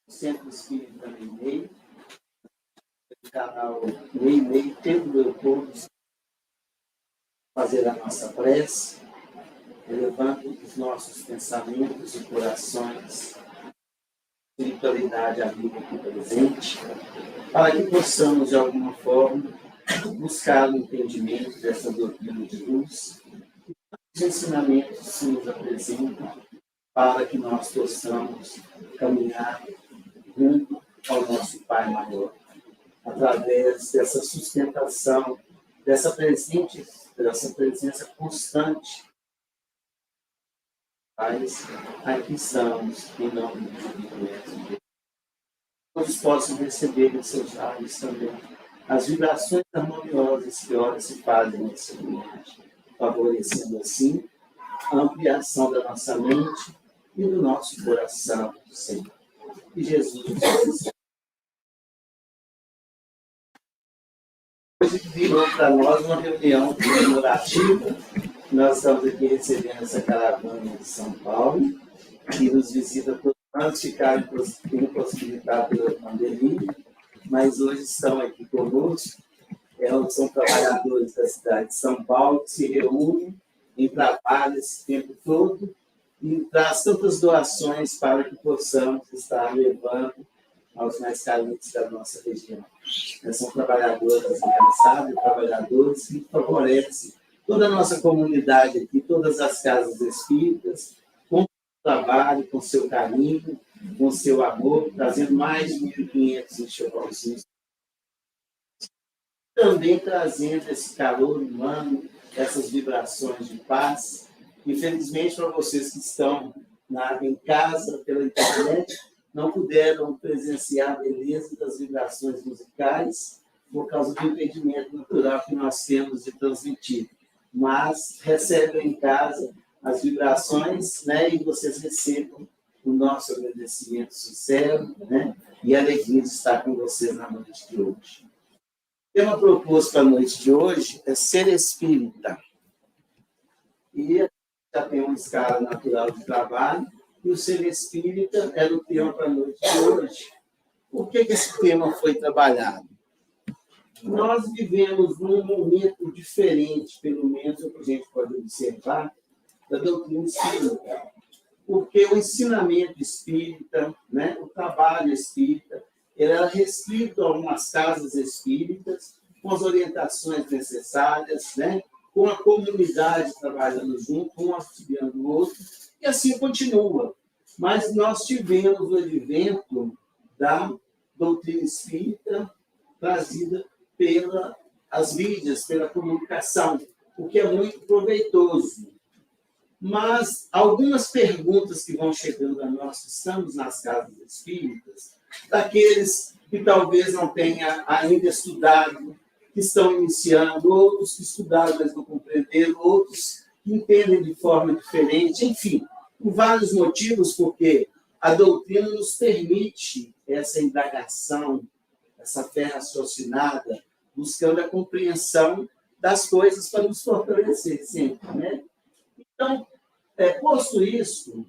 Centro Espírita Meimei, o canal Meimei, Tempo Leopoldo, fazer a nossa prece, elevando os nossos pensamentos e corações, espiritualidade amiga aqui presente, para que possamos, de alguma forma, buscar o entendimento dessa doutrina de luz, os ensinamentos que se nos apresentam, para que nós possamos caminhar rumo ao nosso Pai maior, através dessa sustentação, dessa presença constante. Mas aqui estamos, em nome de Deus. Todos possam receber em seus lábios também as vibrações harmoniosas que ora se fazem nesse ambiente, favorecendo assim a ampliação da nossa mente e do nosso coração, Senhor. Que Jesus nos abençoe. Hoje virou para nós uma reunião comemorativa. Nós estamos aqui recebendo essa caravana de São Paulo, que nos visita todos os que ficaram impossibilitados pela pandemia, mas hoje estão aqui conosco. São trabalhadores da cidade de São Paulo que se reúnem em trabalho esse tempo todo e traz tantas doações para que possamos estar levando aos mais carentes da nossa região. São trabalhadoras incansáveis, trabalhadores que favorecem toda a nossa comunidade aqui, todas as casas espíritas, com o trabalho, com seu carinho, com seu amor, trazendo mais de 1.500 enxovalzinhos. Também trazendo esse calor humano, essas vibrações de paz. Infelizmente, para vocês que estão em casa, pela internet, não puderam presenciar a beleza das vibrações musicais por causa do impedimento natural que nós temos de transmitir. Mas recebem em casa as vibrações, né, e vocês recebam o nosso agradecimento sincero, né, e a alegria de estar com vocês na noite de hoje. O tema proposto para a noite de hoje é ser espírita. E já tem uma escala natural de trabalho, e o ser espírita era o tema para a noite de hoje. Por que esse tema foi trabalhado? Nós vivemos num momento diferente, pelo menos o que a gente pode observar, da doutrina espírita. Porque o ensinamento espírita, né, o trabalho espírita, ele era restrito a umas casas espíritas, com as orientações necessárias, né, com a comunidade trabalhando junto, um auxiliando o outro, e assim continua. Mas nós tivemos o advento da doutrina espírita trazida pelas mídias, pela comunicação, o que é muito proveitoso. Mas algumas perguntas que vão chegando a nós, que estamos nas casas espíritas, daqueles que talvez não tenham ainda estudado, que estão iniciando, outros que estudaram, mas não compreenderam, outros que entendem de forma diferente, enfim, por vários motivos, porque a doutrina nos permite essa indagação, essa fé raciocinada, buscando a compreensão das coisas para nos fortalecer sempre, né? Então, posto isso,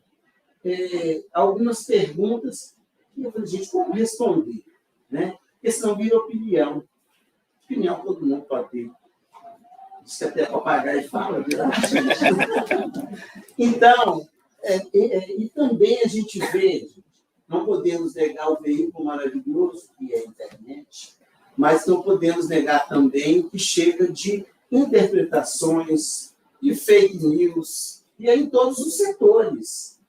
algumas perguntas que eu falei, gente, como responder? Né? Porque senão vira opinião. Opinião todo mundo pode ter. Diz que até papagaio fala, verdade? Então, e também a gente vê, não podemos negar o veículo maravilhoso que é a internet, mas não podemos negar também o que chega de interpretações, de fake news, e aí em todos os setores,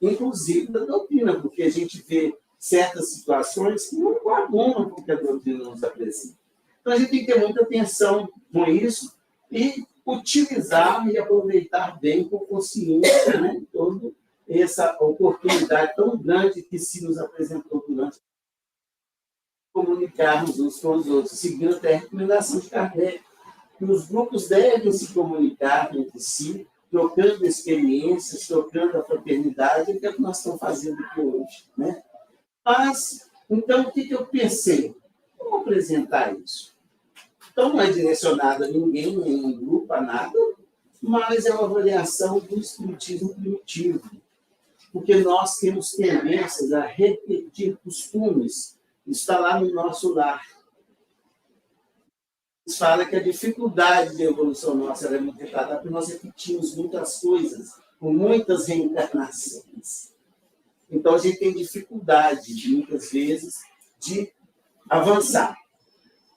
inclusive da doutrina, porque a gente vê certas situações que não coadunam com o que a doutrina nos apresenta. Então, a gente tem que ter muita atenção com isso e utilizar e aproveitar bem com consciência, né, toda essa oportunidade tão grande que se nos apresentou durante comunicarmos uns com os outros, seguindo até a recomendação de Kardec, que os grupos devem se comunicar entre si, trocando experiências, trocando a fraternidade, que é o que nós estamos fazendo aqui hoje, né? Mas, então, o que eu pensei? Como apresentar isso? Então, não é direcionado a ninguém, nenhum grupo, a nada, mas é uma avaliação do espiritismo primitivo. porque nós temos tendências a repetir costumes. Isso está lá no nosso lar. Isso fala que a dificuldade de evolução nossa é muito retratada, porque nós repetimos muitas coisas, com muitas reencarnações. Então, a gente tem dificuldade, muitas vezes, de avançar.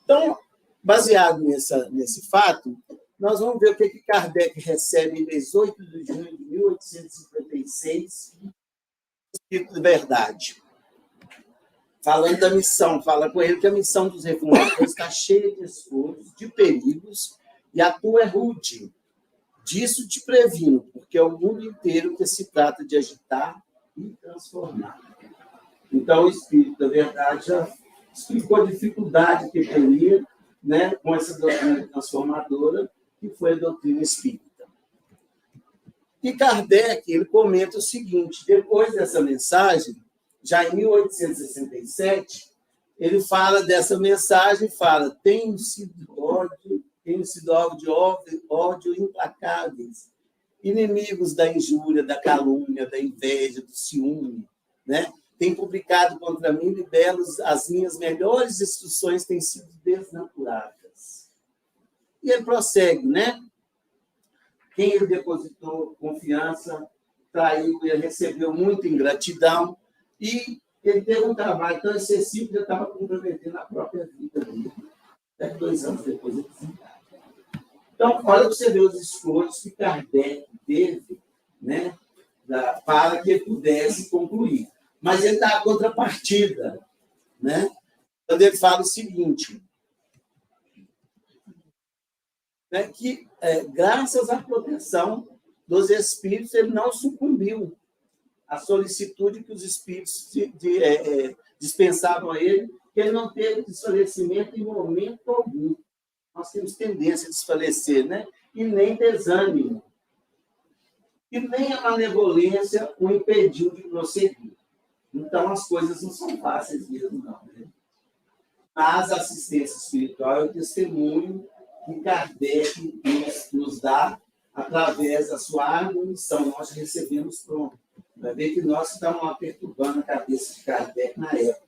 Então, baseado nesse fato, nós vamos ver o que Kardec recebe em 18 de junho de 1856, Espírito de Verdade. Falando da missão, fala com ele que a missão dos reformadores está cheia de esforços, de perigos, e a tua é rude. Disso te previno, porque é o mundo inteiro que se trata de agitar e transformar. Então, o Espírito da Verdade já explicou a dificuldade que teria, né, com essa doutrina transformadora, que foi a doutrina espírita. E Kardec, ele comenta o seguinte: depois dessa mensagem, já em 1867, ele fala dessa mensagem, fala: tenho sido alvo de ódio implacáveis, inimigos da injúria, da calúnia, da inveja, do ciúme, né? Tem publicado contra mim libelos, as minhas melhores instruções têm sido desnaturadas. E ele prossegue, né? Quem ele depositou confiança, traiu, ele recebeu muita ingratidão, e ele teve um trabalho tão excessivo que já estava comprometendo a própria vida dele. Até 2 anos depois ele desencarna. Então, olha para você ver os esforços que Kardec teve, né, para que ele pudesse concluir. Mas ele dá a contrapartida, né? Quando ele fala o seguinte, né, que, graças à proteção dos espíritos, ele não sucumbiu à solicitude que os espíritos dispensavam a ele, que ele não teve desfalecimento em momento algum. Nós temos tendência a desfalecer, né? E nem desânimo. E nem a malevolência o impediu de prosseguir. Então, as coisas não são fáceis mesmo, não. Né? Mas a assistência espiritual é o testemunho que Kardec nos dá através da sua harmonização. Nós recebemos pronto. Vai ver que nós estamos perturbando a cabeça de Kardec na época.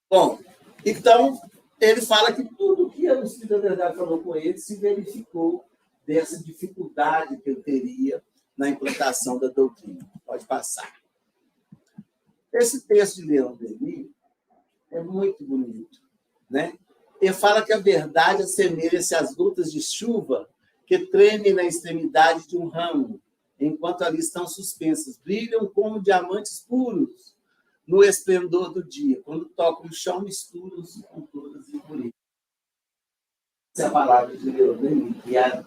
Bom, então, ele fala que tudo que o Espírito da Verdade falou com ele se verificou dessa dificuldade que ele teria na implantação da doutrina. Pode passar. Esse texto de Leon Denis é muito bonito, né? Ele fala que a verdade assemelha-se às gotas de chuva que tremem na extremidade de um ramo, enquanto ali estão suspensas, brilham como diamantes puros no esplendor do dia. Quando tocam o chão, misturam-se com todas as impurezas. Essa é a palavra de Leon Denis, que é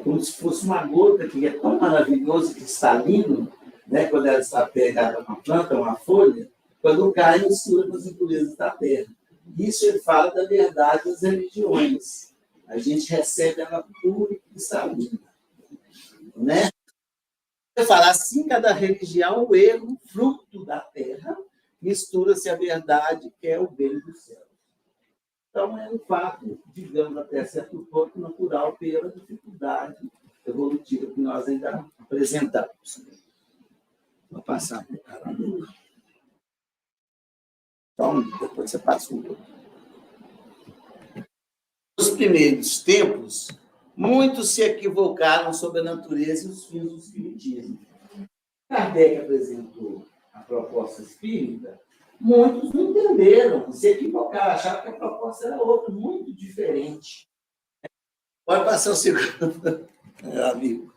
como se fosse uma gota que é tão maravilhoso, cristalino, né? Quando ela está pegada a uma planta, uma folha, quando cai, mistura com as impurezas da terra. Isso ele fala da verdade das religiões. A gente recebe ela pura e cristalina. Né? Ele fala assim, cada religião, o erro, fruto da terra, mistura-se a verdade, que é o bem do céu. Então, é um fato, digamos, até certo ponto natural, pela dificuldade evolutiva que nós ainda apresentamos. Vou passar para o cara. Então, depois você passa o outro. Nos primeiros tempos, muitos se equivocaram sobre a natureza e os fins do espiritismo. Kardec apresentou a proposta espírita, muitos não entenderam, se equivocaram, acharam que a proposta era outra, muito diferente. Pode passar o segundo, meu amigo.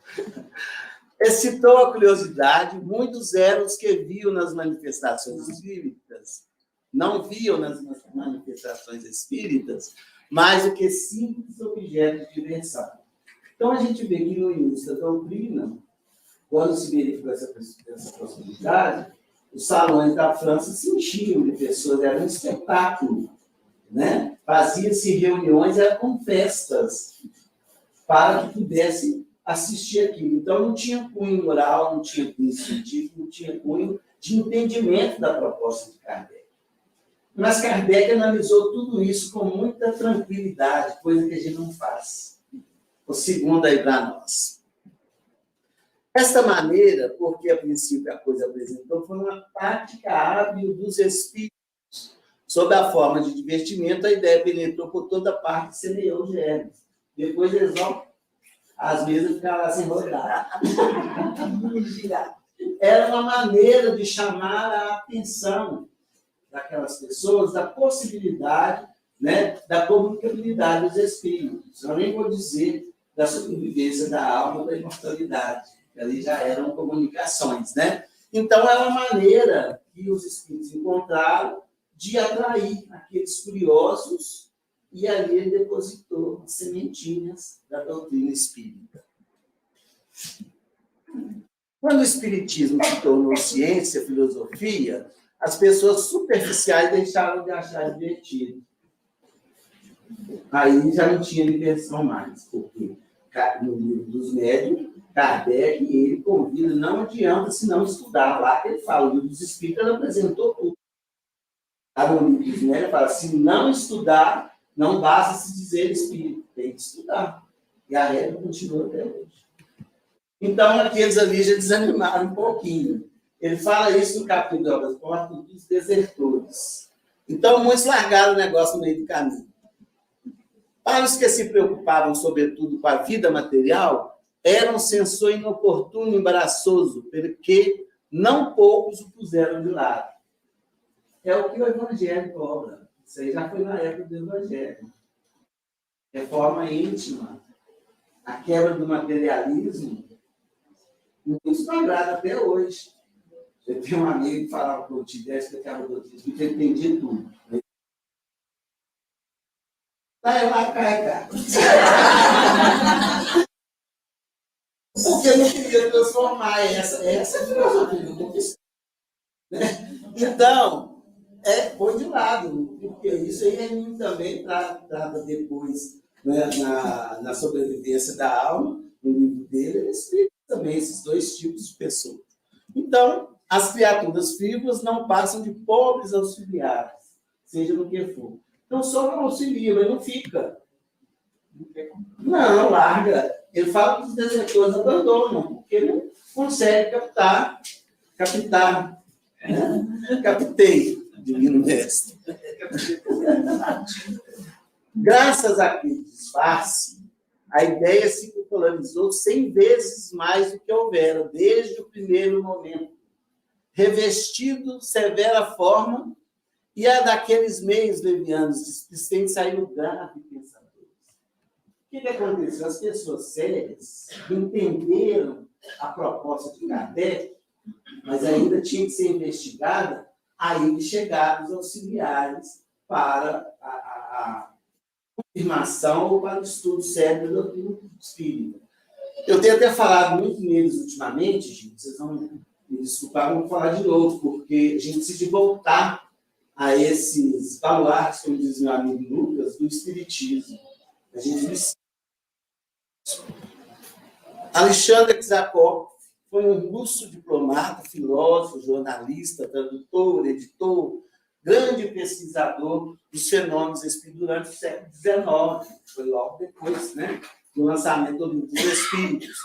Excitou a curiosidade, muitos eram os que viam nas manifestações espíritas, não viam nas manifestações espíritas mais do que simples objetos de diversão. Então, a gente vê que no início da doutrina, quando se verificou essa possibilidade, os salões da França se enchiam de pessoas, era um espetáculo, né? Fazia-se reuniões, eram festas, para que pudesse assistir aquilo. Então, não tinha cunho moral, não tinha cunho científico, não tinha cunho de entendimento da proposta de Kardec. Mas Kardec analisou tudo isso com muita tranquilidade, coisa que a gente não faz. O segundo aí para nós. Desta maneira, porque a princípio a coisa apresentou, foi uma tática hábil dos espíritos. Sob a forma de divertimento, a ideia penetrou por toda parte e semeou os germes. Depois eles vão, às vezes, ficar lá sem rodar. Era uma maneira de chamar a atenção daquelas pessoas da possibilidade, né, da comunicabilidade dos espíritos. Eu nem vou dizer da sobrevivência da alma ou da imortalidade. Ali já eram comunicações, né? Então, é uma maneira que os espíritos encontraram de atrair aqueles curiosos, e ali ele depositou as sementinhas da doutrina espírita. Quando o espiritismo se tornou ciência, filosofia, as pessoas superficiais deixaram de achar divertido. Aí já não tinha diversão mais, porque no livro dos médiuns, Kardec, ele convida, não adianta se não estudar. Lá que ele fala, o livro dos espíritos apresentou tudo. Lá no livro dos médiuns, ele fala, se não estudar, não basta se dizer espírito, tem que estudar. E a regra continua até hoje. Então, aqueles ali já desanimaram um pouquinho. Ele fala isso no capítulo das portas dos desertores. Então, muitos largaram o negócio no meio do caminho. Para os que se preocupavam, sobretudo, com a vida material, era um censor inoportuno e embaraçoso, porque não poucos o puseram de lado. É o que o Evangelho cobra. Isso aí já foi na época do Evangelho. Reforma íntima, a quebra do materialismo, isso não agrada até hoje. Eu tenho um amigo que falava que eu tivesse que acaba do autismo, que ele entendia tudo. Vai lá, carregar. Porque eu não queria transformar essa filosofia. Então, põe de lado, porque isso aí ele também trata depois, né, na sobrevivência da alma, no livro dele, ele explica também esses dois tipos de pessoas. Então, as criaturas frívolas não passam de pobres auxiliares, seja no que for. Então, só não auxilia, mas não fica. Não, larga. Ele fala que os desertores abandonam, porque não consegue captar. Captei, divino mestre. Graças àquele disfarce, a ideia se popularizou 100 vezes mais do que houvera, desde o primeiro momento, revestido severa forma, e a daqueles meios levianos displicentes saíram grave pensadores. O que aconteceu? As pessoas sérias entenderam a proposta de Kardec, mas ainda tinha que ser investigada, aí chegaram os auxiliares para a confirmação ou para o estudo sério da doutrina espírita. Eu tenho até falado muito neles ultimamente, gente, vocês vão me desculpar, vamos falar de novo, porque a gente precisa voltar a esses baluartes, como diz meu amigo Lucas, do espiritismo. A gente precisa. Alexandre Kizakov foi um russo diplomata, filósofo, jornalista, tradutor, editor, grande pesquisador dos fenômenos espíritos durante o século XIX, foi logo depois, né, do lançamento do livro dos Espíritos.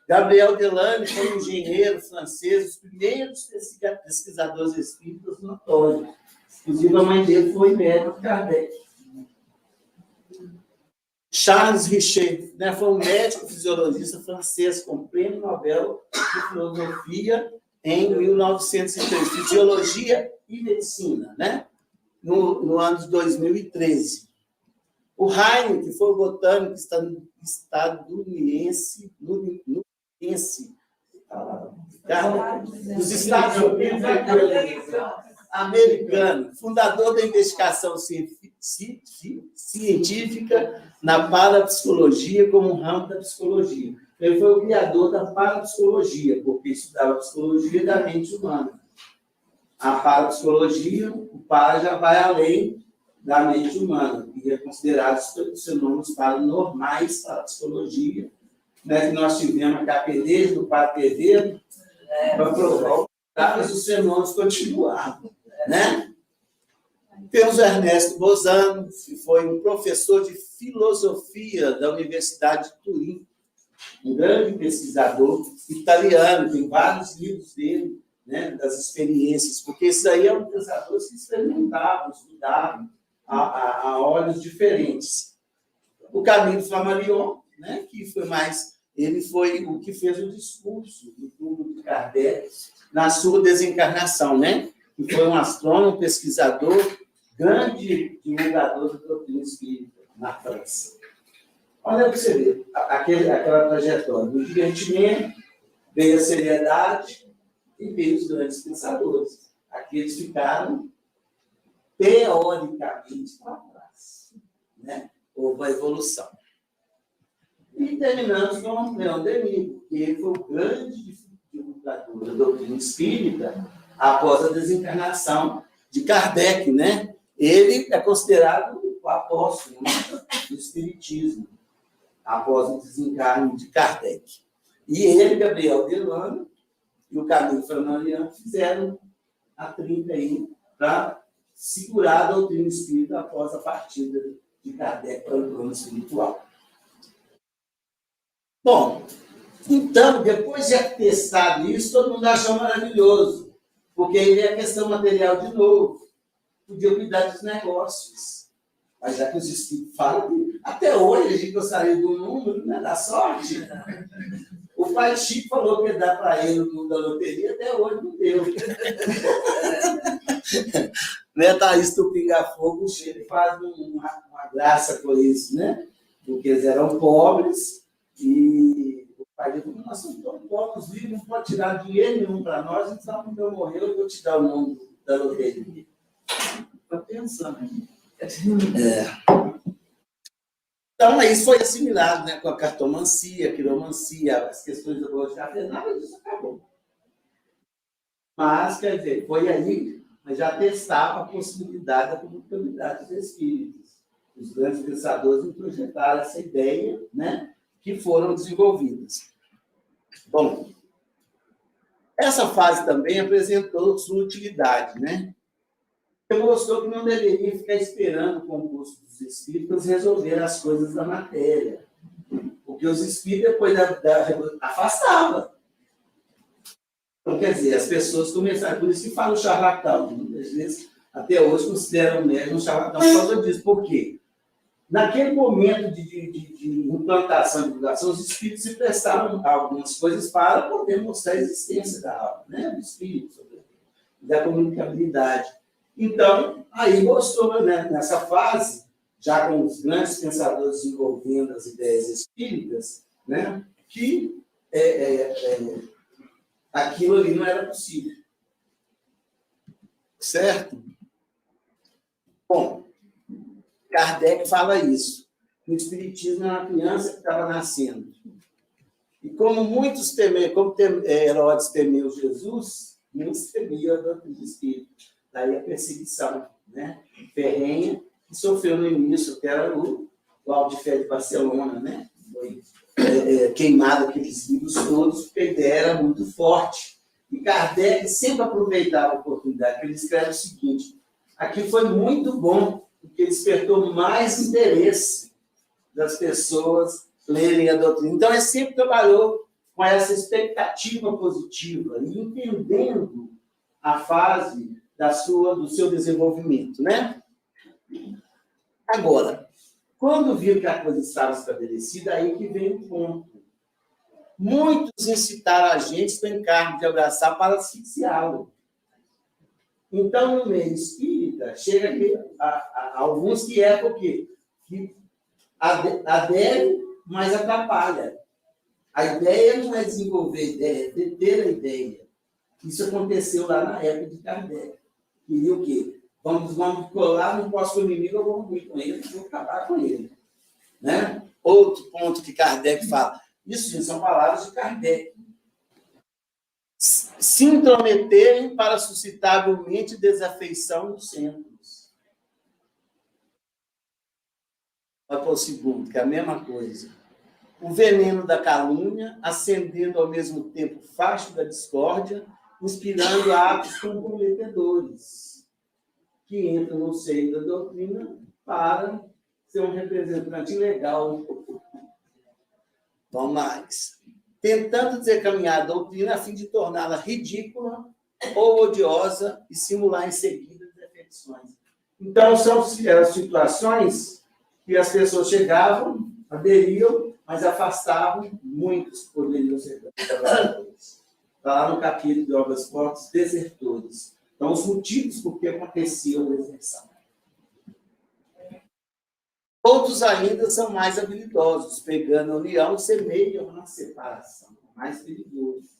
Gabriel Delane foi um engenheiro francês, os primeiros pesquisadores espíritas notórios. Inclusive, a mãe dele foi médico Kardec. Charles Richer, né, foi um médico fisiologista francês com prêmio Nobel de Filosofia em 1903, Fisiologia e Medicina, né, no ano de 2013. O Heine, que foi botânico estadunidense, dos Estados Unidos americano, fundador da investigação científica na parapsicologia como um ramo da psicologia. Ele foi o criador da parapsicologia, porque estudava a psicologia da mente humana. A parapsicologia, o para já vai além da mente humana, e é considerado os fenômenos paranormais para a psicologia, né, que nós tivemos a capeleza do PATV, para provar mas os fenômenos continuaram, né? Temos o Ernesto Bozano, que foi um professor de filosofia da Universidade de Turim, um grande pesquisador italiano, tem vários livros dele, né, das experiências, porque isso aí é um pensador que experimentavam, estudavam a olhos diferentes. O Camille Flammarion, né, que foi mais, ele foi o que fez o discurso do túmulo de Kardec na sua desencarnação, né, que foi um astrônomo, pesquisador, grande divulgador da doutrina espírita na França. Olha para você ver, aquela trajetória do divertimento, veio a seriedade e veio os grandes pensadores. Aqui eles ficaram teoricamente para trás, né? Houve a evolução. E terminamos com Leon Denis, que ele foi o grande divulgador da doutrina espírita após a desencarnação de Kardec, né? Ele é considerado o apóstolo, né, do espiritismo após o desencarne de Kardec. E ele, Gabriel Delano, e o Camille Flammarion fizeram a trinca aí para segurar a doutrina espírita após a partida de Kardec para o plano espiritual. Bom, então, depois de atestado isso, todo mundo achou maravilhoso, porque aí é a questão material de novo. Podia cuidar dos negócios. Mas já que os espíritos falam que até hoje a gente gostaria do número, né, da sorte. O pai Chico falou que ia dar para ele o número da loteria, até hoje não deu. Né, Thaís Tupinga-Fogo faz uma graça com isso, né? Porque eles eram pobres e o pai disse, nós somos tão pobres, vivos, não pode tirar dinheiro nenhum para nós, então quando eu morrer eu vou te dar o número da loteria. Estou pensando aqui. Então, isso foi assimilado, né, com a cartomancia, a quiromancia, as questões da boa de nada disso acabou. Mas, quer dizer, foi aí, mas já testava a possibilidade da comunicabilidade dos espíritos. Os grandes pensadores projetaram essa ideia, né, que foram desenvolvidas. Bom, essa fase também apresentou sua utilidade, né? Mostrou que não deveria ficar esperando o concurso dos espíritos resolver as coisas da matéria. Porque os espíritos, depois afastavam. Então, quer dizer, as pessoas começaram, por isso que fala o charlatão. Muitas vezes, até hoje, consideram o médium um charlatão por causa disso. Por quê? Naquele momento de implantação e divulgação, os espíritos se prestaram algumas coisas para poder mostrar a existência da alma, né? Do espírito, da comunicabilidade. Então, aí mostrou, né, nessa fase, já com os grandes pensadores desenvolvendo as ideias espíritas, né, que aquilo ali não era possível. Certo? Bom, Kardec fala isso. O espiritismo é uma criança que estava nascendo. E como muitos temiam, como Herodes temeu Jesus, muitos temiam a doutrina espírita. Daí a perseguição, né, ferrenha, que sofreu no início, que era o Alto de Fé de Barcelona, né? Foi queimado aqueles livros todos, porque a ideia era muito forte. E Kardec sempre aproveitava a oportunidade, porque ele escreve o seguinte, aqui foi muito bom, porque despertou mais interesse das pessoas lerem a doutrina. Então, ele sempre trabalhou com essa expectativa positiva, e entendendo a fase do seu desenvolvimento, né? Agora, quando viu que a coisa estava estabelecida, aí que vem o ponto. Muitos incitaram a gente para o encargo de abraçar para asfixiá-lo. Então, no meio espírita, chega aqui a alguns que é porque que adere, mas atrapalha. A ideia não é desenvolver a ideia, é ter a ideia. Isso aconteceu lá na época de Kardec. Queria o quê? Vamos colar, não posso com o inimigo, eu vou ruir com ele, vou acabar com ele. Né? Outro ponto que Kardec fala. Isso, gente, são palavras de Kardec. Se intrometerem para suscitar habilmente desafeição nos centros. Vai para o segundo, que é a mesma coisa. O veneno da calúnia, acendendo ao mesmo tempo o facho da discórdia, inspirando atos comprometedores, que entram no seio da doutrina para ser um representante legal Vamos mais. Tentando desencaminhar a doutrina a fim de torná-la ridícula ou odiosa e simular em seguida defecções. Então, são situações que as pessoas chegavam, aderiam, mas afastavam muitos que poderiam ser trabalhadores. Está lá no capítulo de Obras Fortes, desertores. Então, os motivos por que acontecia a deserção. Outros ainda são mais habilidosos, pegando a união, semeiam na separação. Mais perigoso.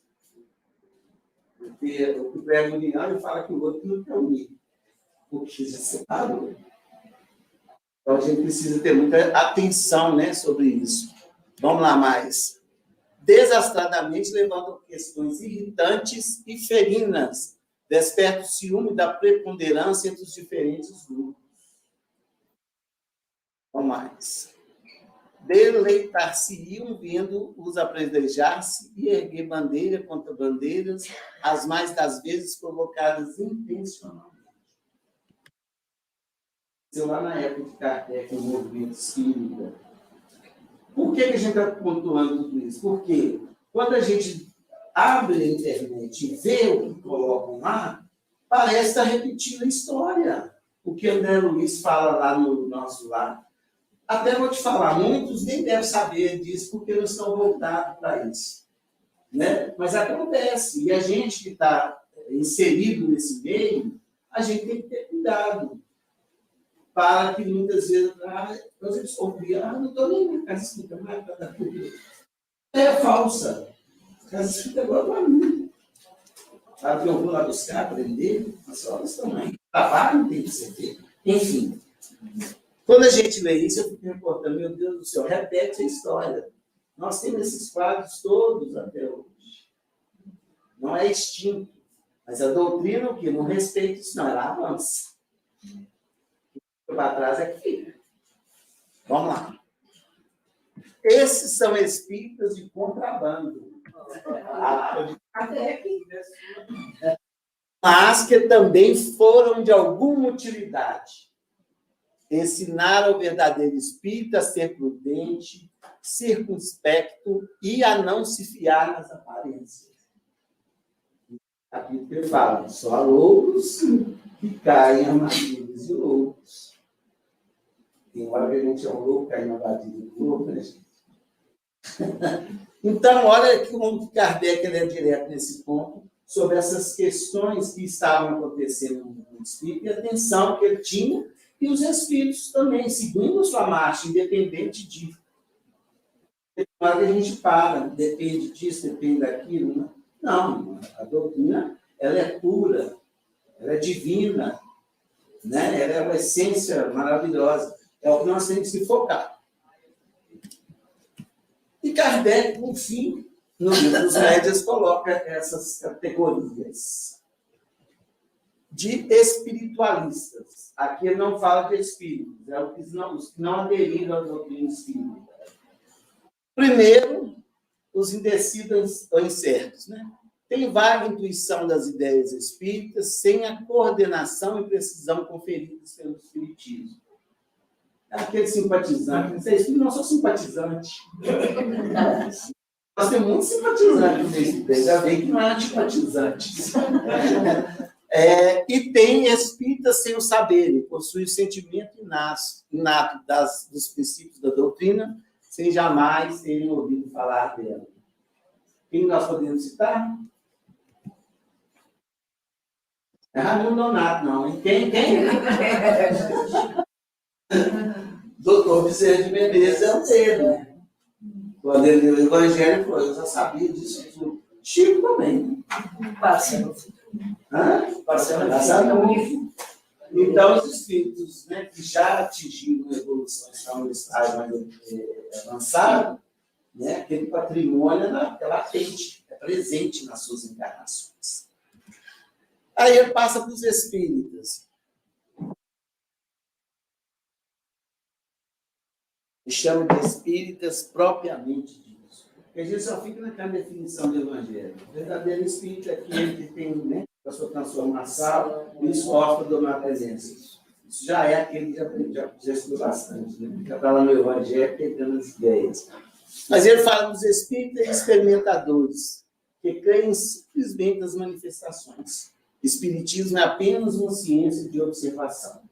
Porque o que prega a união, ele fala que o outro não quer unir. Porque já separou. Então, a gente precisa ter muita atenção, né, sobre isso. Vamos lá mais. Desastradamente levando a questões irritantes e ferinas, desperta o ciúme da preponderância entre os diferentes grupos. Vamos mais. Deleitar-se-iam vendo-os apredrejar-se e erguer bandeira contra bandeiras, as mais das vezes provocadas intencionalmente. Lá na época de Kardec, o movimento espírita. Por que a gente está pontuando tudo isso? Porque quando a gente abre a internet e vê o que colocam lá, parece estar repetindo a história. O que André Luiz fala lá no nosso lar. Até vou te falar, muitos nem devem saber disso porque não estão voltados para isso. Né? Mas acontece. E a gente que está inserido nesse meio, a gente tem que ter cuidado. Para que muitas vezes nós desconfiamos, não estou nem na casa espírita, mas é falsa. A casa espírita agora para mim. Para que eu vou lá buscar, aprender, as horas estão aí. Trabalho tem que ser feito. Enfim, quando a gente lê isso, eu fico me importando, meu Deus do céu, repete a história. Nós temos esses quadros todos até hoje. Não é extinto. Mas a doutrina, o que? Não respeita isso, não. Ela avança. Para trás é que fica. Vamos lá. Esses são espíritas de contrabando. Mas que também foram de alguma utilidade. Ensinar ao verdadeiro espírita a ser prudente, circunspecto e a não se fiar nas aparências. Aqui que ele fala, só loucos que caem armadilhas de loucos. Tem hora que a gente é um louco, cai na armadilha do louco, né, gente? Então, olha como Kardec ele é direto nesse ponto, sobre essas questões que estavam acontecendo no mundo espírita, e a atenção que ele tinha, e os espíritos também, seguindo a sua marcha, independente de. Tem hora que a gente para, depende disso, depende daquilo, né? Não, a doutrina ela é pura, ela é divina, né? Ela é uma essência maravilhosa. É o que nós temos que focar. E Kardec, por fim, no livro dos Médiuns, coloca essas categorias de espiritualistas. Aqui ele não fala de espíritos, é os que não aderiram à doutrina espírita. Primeiro, os indecisos ou incertos, né? Tem vaga intuição das ideias espíritas sem a coordenação e precisão conferidas pelo espiritismo. Aquele simpatizante, vocês não são simpatizantes. Nós temos muitos simpatizantes nesse tempo, já vem que não é antipatizantes. E tem espíritas sem o saber, possui o sentimento inato dos princípios da doutrina, sem jamais terem ouvido falar dela. Quem nós podemos citar? Raimundo Nonato, não. Hein? Quem? Doutor Bezerra de Menezes é o Pedro, né? Quando ele leu o Evangelho, eu já sabia disso tudo. Chico também. Parceiro. Então, os espíritos, né, que já atingiram a evolução, estão no estágio mais avançado, né, aquele patrimônio é latente, é presente nas suas encarnações. Aí ele passa para os espíritas. E chama de espíritas propriamente disso. Porque a gente só fica naquela definição do Evangelho. O verdadeiro espírito é aquele que tem, né, a sua transformação e o esforço para dominar a presença. Isso já é aquele que já estudou bastante. Né? Já está lá no Evangelho pegando as ideias. Mas ele fala dos espíritas experimentadores, que creem simplesmente nas manifestações. Espiritismo é apenas uma ciência de observação.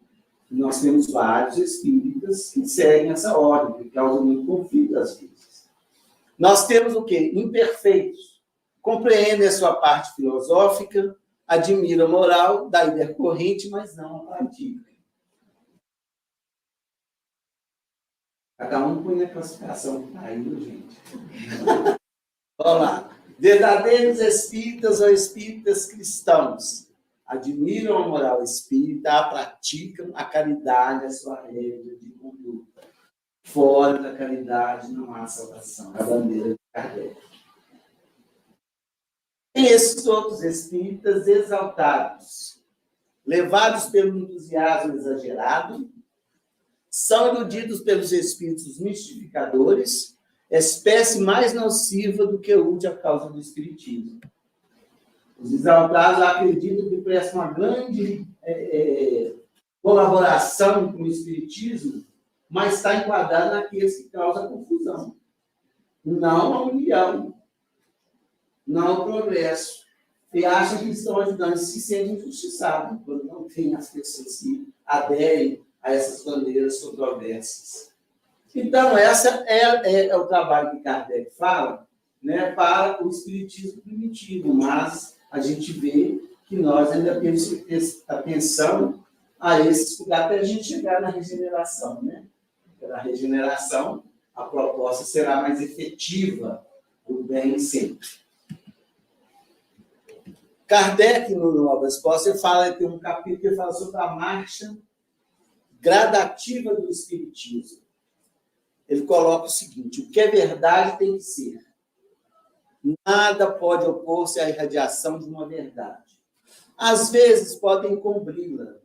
Nós temos vários espíritas que seguem essa ordem, que causa muito conflito às vezes. Nós temos o quê? Imperfeitos. Compreendem a sua parte filosófica, admiram a moral da ideia corrente, mas não a praticam. Cada um põe a classificação que está aí, gente. Vamos lá. Verdadeiros espíritas ou espíritas cristãos admiram a moral espírita, a praticam, a caridade, a sua regra de conduta. Fora da caridade não há salvação. A bandeira de Kardec. E esses outros espíritas exaltados, levados pelo entusiasmo exagerado, são iludidos pelos espíritos mistificadores, espécie mais nociva do que útil a causa do espiritismo. Os exaltados acreditam que prestam uma grande colaboração com o espiritismo, mas está enquadrado naqueles que causam confusão. Não a união, não ao progresso. E acham que estão ajudando, se sentem injustiçados quando não tem as pessoas que aderem a essas bandeiras controversas. Então, esse é o trabalho que Kardec fala, né, para o espiritismo primitivo, mas a gente vê que nós ainda temos que ter atenção a esses cuidados até a gente chegar na regeneração. Né? Na regeneração, a proposta será mais efetiva do bem sempre. Kardec, no Nova Resposta, ele fala, tem um capítulo que fala sobre a marcha gradativa do espiritismo. Ele coloca o seguinte: o que é verdade tem que ser. Nada pode opor-se à irradiação de uma verdade. Às vezes podem encobri-la,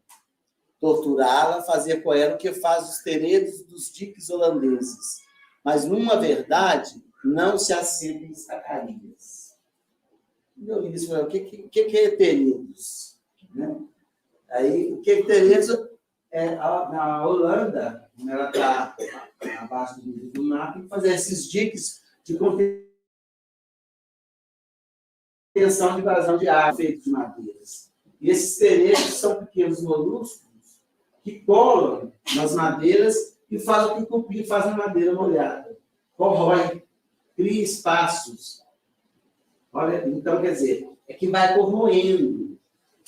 torturá-la, fazer com ela o que faz os teredos dos diques holandeses. Mas numa verdade não se assentem estacarias. Eu li isso, o que é teredos? Né? Aí, o que é teredos? Na Holanda, como ela está abaixo do nível do mar, tem que fazer esses diques de contenção de vazão de água feitos de madeiras. E esses teredos são pequenos moluscos que colam nas madeiras e fazem o que faz a madeira molhada. Corrói, cria espaços. Olha, então, quer dizer, é que vai corroendo.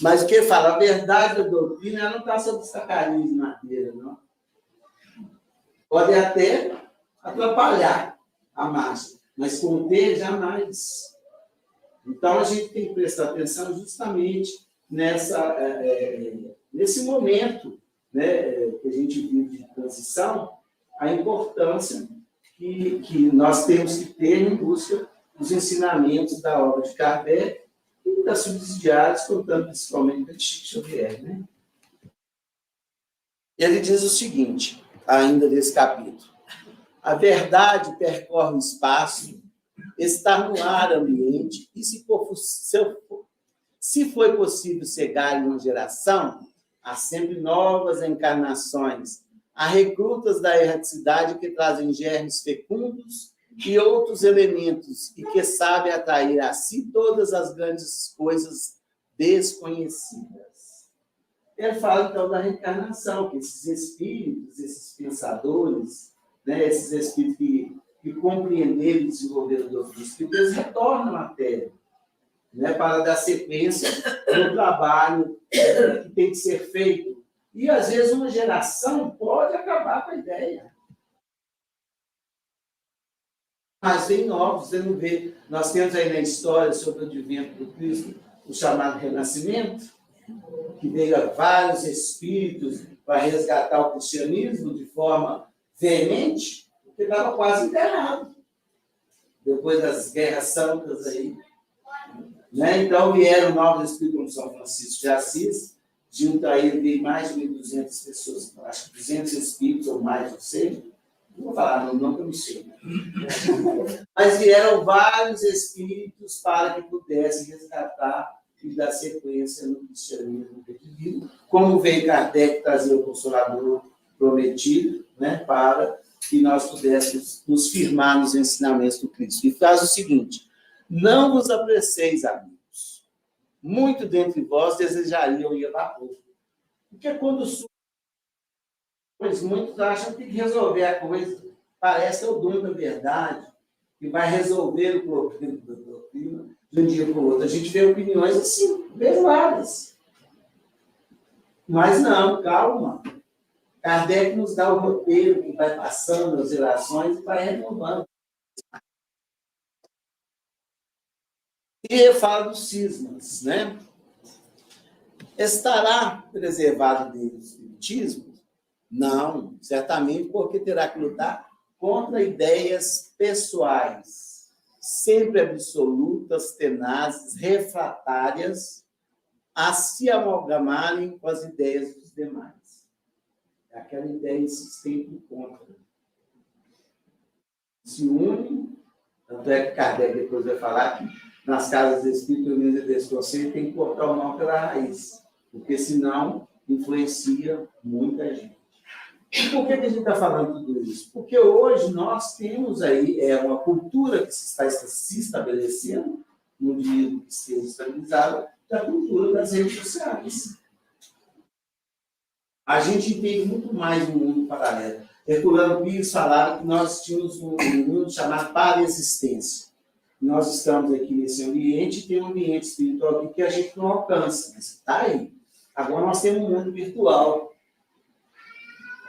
Mas o que fala? A verdade da doutrina ela não está sobre estacarinhos de madeira, não. Pode até atrapalhar a marcha, mas conter jamais. Então, a gente tem que prestar atenção justamente nesse momento, né, que a gente vive de transição, a importância que nós temos que ter em busca dos ensinamentos da obra de Kardec e das subsidiárias, contando principalmente da Chico Xavier. Né? Ele diz o seguinte, ainda nesse capítulo: a verdade percorre o espaço, está no ar ambiente, e se foi possível cegar em uma geração, há sempre novas encarnações, há recrutas da erraticidade que trazem germes fecundos e outros elementos, e que sabem atrair a si todas as grandes coisas desconhecidas. Ele fala, então, da reencarnação, que esses espíritos, esses pensadores, né, esses espíritos que compreenderam e desenvolveram a doutrina espírita, eles retornam à Terra, né, para dar sequência no trabalho que tem que ser feito. E, às vezes, uma geração pode acabar com a ideia. Mas vem novos, você não vê. Nós temos aí na história sobre o advento do Cristo, o chamado Renascimento, que veio a vários espíritos para resgatar o cristianismo de forma veemente, porque estava quase enterrado. Depois das guerras santas aí. Né? Então vieram novos espíritos como São Francisco de Assis, junto a ele veio mais de 1.200 pessoas, acho que 200 espíritos ou mais, não sei. Não vou falar não que eu não sei. Mas vieram vários espíritos para que pudessem resgatar e dar sequência no cristianismo divino, como veio Kardec trazer o Consolador prometido, né, para que nós pudéssemos nos firmar nos ensinamentos do Cristo. E faz o seguinte: não vos apresseis, amigos. Muito dentre vós desejariam ir a vapor. Porque quando muitos acham que tem que resolver a coisa, parece o dono da verdade, que vai resolver o problema da doutrina de um dia para o outro. A gente vê opiniões assim, variadas. Mas não, calma. Kardec nos dá o roteiro que vai passando as gerações e vai renovando. E fala dos cismas, né? Estará preservado dele o espiritismo? Não, certamente, porque terá que lutar contra ideias pessoais, sempre absolutas, tenazes, refratárias, a se amalgamarem com as ideias dos demais. É aquela ideia insistente contra. Se une, tanto é que Kardec depois vai falar que nas casas espíritas desse conceito tem que cortar o mal pela raiz, porque senão influencia muita gente. E por que a gente está falando tudo isso? Porque hoje nós temos aí uma cultura que se está se estabelecendo, no dia que seja estabilizada, da cultura das redes sociais. A gente entende muito mais um mundo paralelo. Herculano Pires falava que nós tínhamos um mundo chamado para-existência. Nós estamos aqui nesse ambiente e tem um ambiente espiritual aqui que a gente não alcança, mas está aí. Agora nós temos um mundo virtual,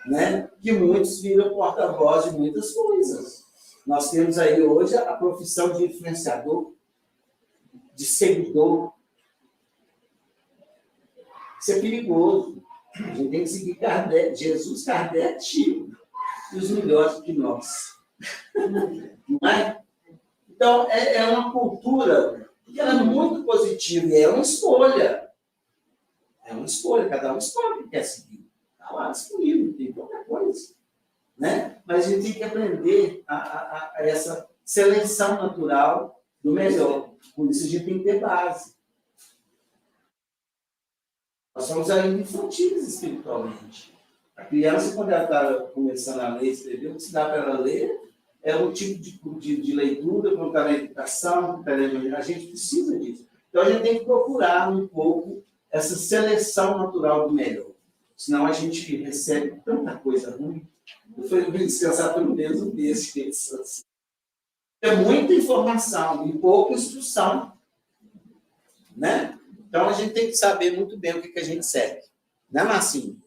né? Que muitos viram porta-voz de muitas coisas. Nós temos aí hoje a profissão de influenciador, de seguidor. Isso é perigoso. A gente tem que seguir Kardec, Jesus, Kardec, Chico, e os melhores que nós. Não é? Então, é uma cultura que ela é muito positiva e é uma escolha. É uma escolha, cada um escolhe o que quer seguir. Está lá disponível, tem qualquer coisa. Né? Mas a gente tem que aprender a essa seleção natural do melhor. Por isso a gente tem que ter base. Nós somos ainda infantis espiritualmente. A criança, quando ela está começando a ler e escrever, o que se dá para ela ler é um tipo de leitura, quando está na educação, a gente precisa disso. Então, a gente tem que procurar um pouco essa seleção natural do melhor. Senão, a gente recebe tanta coisa ruim. Eu fui descansar pelo menos um mês. É muita informação e pouca instrução. Né? Então, a gente tem que saber muito bem o que a gente segue. Né, Marcinho?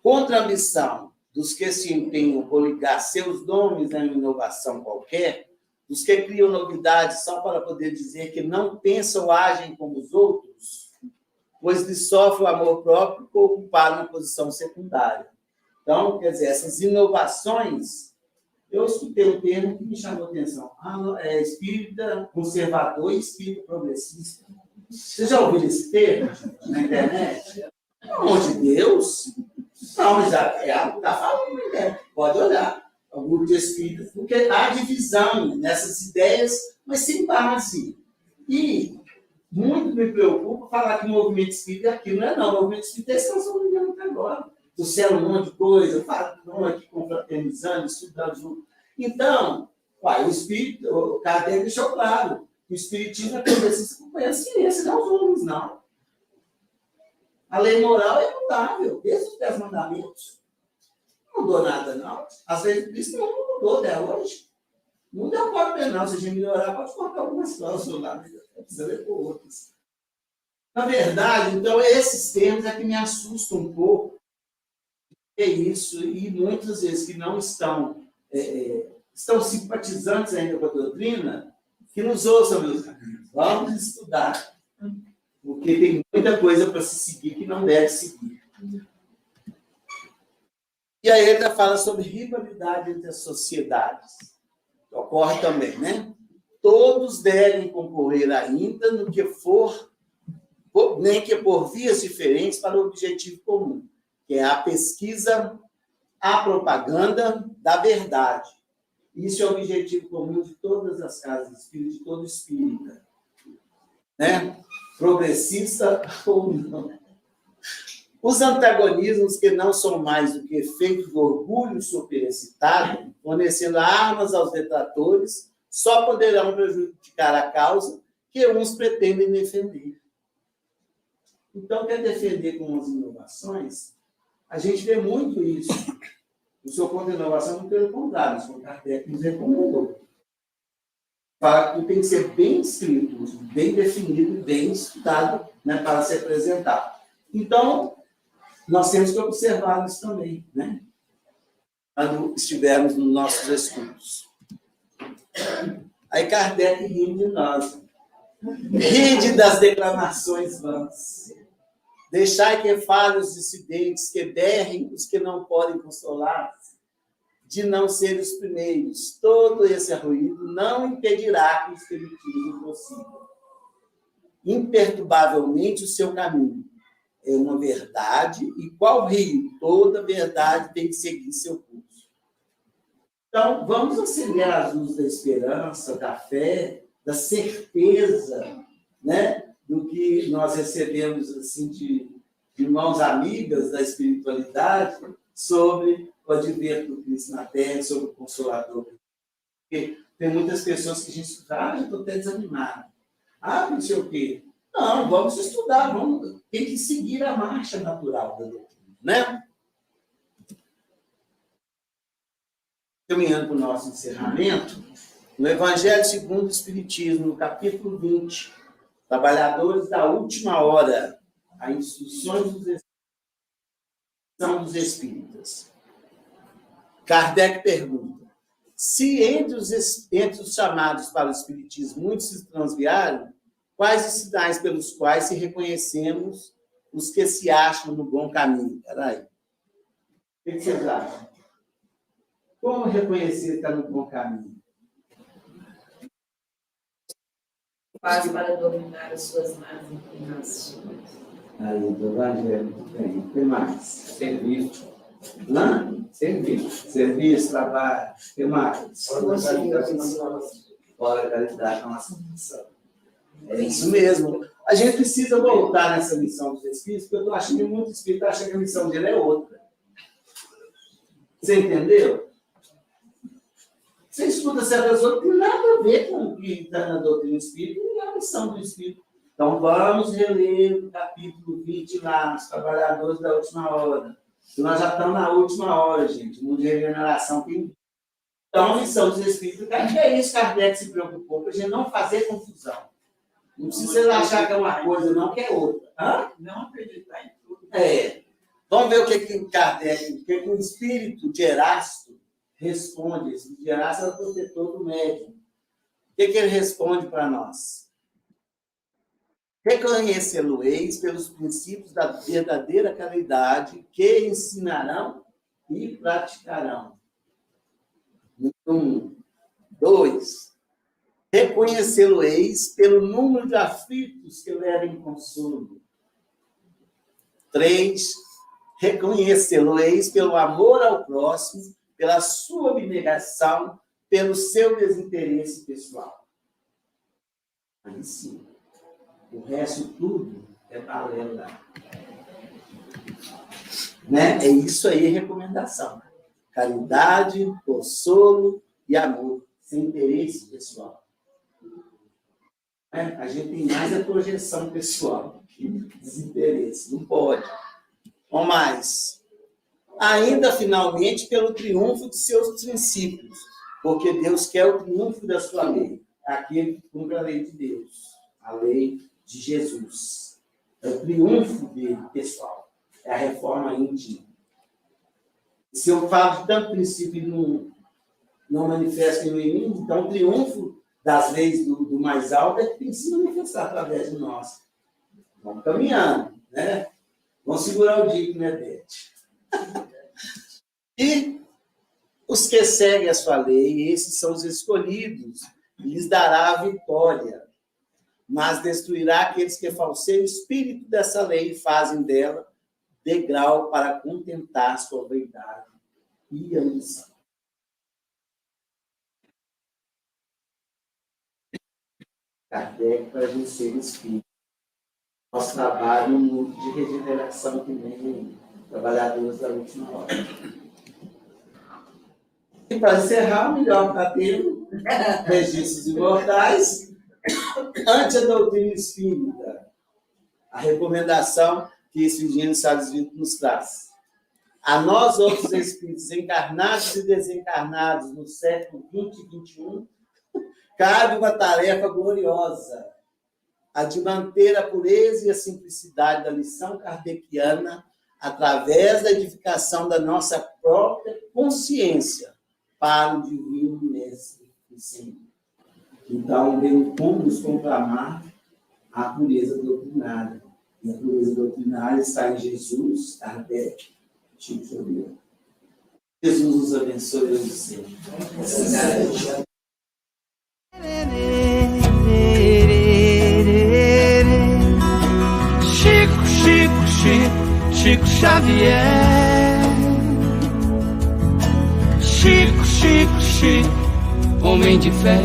Contra a ambição dos que se empenham por ligar seus nomes a uma inovação qualquer, dos que criam novidades só para poder dizer que não pensam ou agem como os outros, pois lhes sofre o amor próprio por ocupar uma posição secundária. Então, quer dizer, essas inovações, eu escutei um termo que me chamou a atenção. Espírita conservador e espírita progressista. Você já ouviu esse termo na internet? Pelo amor de Deus! Não, já está falando, né? Pode olhar. O grupo de espíritas, porque há divisão nessas ideias, mas sem base. E muito me preocupa falar que o movimento espírita é aquilo. Não é não, o movimento espírita é esse que nós estamos vivendo até agora. Trouxeram um monte de coisa, estão aqui confraternizando, estudando junto. Então, o espírito, o Kardec deixou claro, o espiritismo é progressista que conhece a ciência, não os homens, não. A lei moral é imutável, desde os 10 mandamentos. Não mudou nada, não. Às vezes, isso não mudou até hoje. Não deu problema, não. Se a gente melhorar, pode cortar algumas cláusulas lá, precisa ler por outras. Na verdade, então, esses termos é que me assustam um pouco. É isso, e muitas vezes que não estão simpatizantes ainda com a doutrina, que nos ouçam, meus amigos. Vamos estudar. Porque tem muita coisa para se seguir que não deve seguir. E aí ele ainda fala sobre rivalidade entre as sociedades. Ocorre também, né? Todos devem concorrer ainda no que for, nem que por vias diferentes para o objetivo comum, que é a pesquisa, a propaganda da verdade. Isso é o objetivo comum de todas as casas espíritas, de todo espírita. Né? Progressista ou não. Os antagonismos, que não são mais do que efeitos do orgulho superexcitado, fornecendo armas aos detratores, só poderão prejudicar a causa que uns pretendem defender. Então, quer defender com as inovações? A gente vê muito isso. O seu ponto de inovação não pelo contrário, o seu Kardec nos recomendou. Fala que tem que ser bem escrito, bem definido, bem estudado, né, para se apresentar. Então, nós temos que observar isso também, né? Quando estivermos nos nossos estudos. Aí Kardec ri de nós. Ride das declamações vãs. Deixai que falem os dissidentes, que berrem os que não podem consolar-se, de não ser os primeiros. Todo esse ruído não impedirá que o espiritismo prossiga imperturbavelmente o seu caminho. É uma verdade, e qual rio? Toda verdade tem que seguir seu curso. Então, vamos acender as luzes da esperança, da fé, da certeza, né, do que nós recebemos assim, de irmãos amigas da espiritualidade sobre o advento do Cristo na Terra, sobre o Consolador. Porque tem muitas pessoas que a gente fala, já estou até desanimado. Não sei o quê. Não, vamos estudar, tem que seguir a marcha natural da doutrina, né? Caminhando para o nosso encerramento, no Evangelho segundo o Espiritismo, no capítulo 20, Trabalhadores da Última Hora, as instruções dos Espíritas. Kardec pergunta: se entre os chamados para o Espiritismo muitos se transviaram, quais os sinais pelos quais se reconhecemos os que se acham no bom caminho? Peraí. O que vocês acham? Como reconhecer que está no bom caminho? Faz para dominar as suas más inclinações. Aí, do Evangelho, muito bem. O que mais? Serviço. Serviço, trabalho. O que mais? Fora a caridade na nossa missão. É isso mesmo. A gente precisa voltar nessa missão dos Espíritos, porque eu estou achando que muito Espírito acha que a missão dele é outra. Você entendeu? Você escuta certas outras que não tem nada a ver com o que está na doutrina espírita e a missão do Espírito. Então, vamos reler o capítulo 20 lá, os trabalhadores da última hora. Nós já estamos na última hora, gente. O mundo de regeneração tem. Então, a missão dos Espíritos, que é isso que Kardec se preocupou, para a gente não fazer confusão. Não precisa achar que é uma coisa, não, que é outra. Não acreditar em tudo. Vamos ver o que Kardec, o que o espírito de Erasto responde. Esse de Erasto é o protetor do médium. O que ele responde para nós? Reconhecê-lo-eis pelos princípios da verdadeira caridade que ensinarão e praticarão. 1. 2. Reconhecê-lo-eis pelo número de aflitos que levem consolo. 3. Reconhecê-lo-eis pelo amor ao próximo, pela sua abnegação, pelo seu desinteresse pessoal. Aí sim. O resto tudo é balela. Né? É isso aí, recomendação. Caridade, consolo e amor, sem interesse pessoal. A gente tem mais a projeção pessoal que desinteresse. Não pode. Ou mais. Ainda, finalmente, pelo triunfo de seus princípios, porque Deus quer o triunfo da sua lei. Aquele que cumpre a lei de Deus, a lei de Jesus. É o triunfo dele, pessoal. É a reforma íntima. Se eu falo de tanto princípio e não manifesto em mim, então o triunfo das leis do mais alto é que tem que se manifestar através de nós. Vamos caminhando, né? Vamos segurar o digo, né, Bete? E os que seguem a sua lei, esses são os escolhidos, lhes dará a vitória, mas destruirá aqueles que falseiam o espírito dessa lei e fazem dela degrau para contentar sua vaidade e ambição. Kardec para a gente ser espírito. nosso trabalho de regeneração que nem trabalhadores da última hora. E para encerrar, o melhor capítulo, Registros Imortais, ante a doutrina espírita, a recomendação que esse Virgínio Salles Brito nos traz. A nós, outros espíritos encarnados e desencarnados no século XX e XXI, cabe uma tarefa gloriosa, a de manter a pureza e a simplicidade da lição kardeciana através da edificação da nossa própria consciência para o divino mestre e Senhor. Então, vem como nos proclamar a pureza doutrinária. E a pureza doutrinária está em Jesus, Kardec, Chico Xavier. Jesus nos abençoe hoje sempre. Chico Xavier. Chico, homem de fé.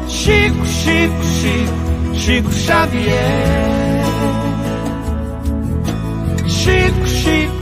Chico Xavier. Chico.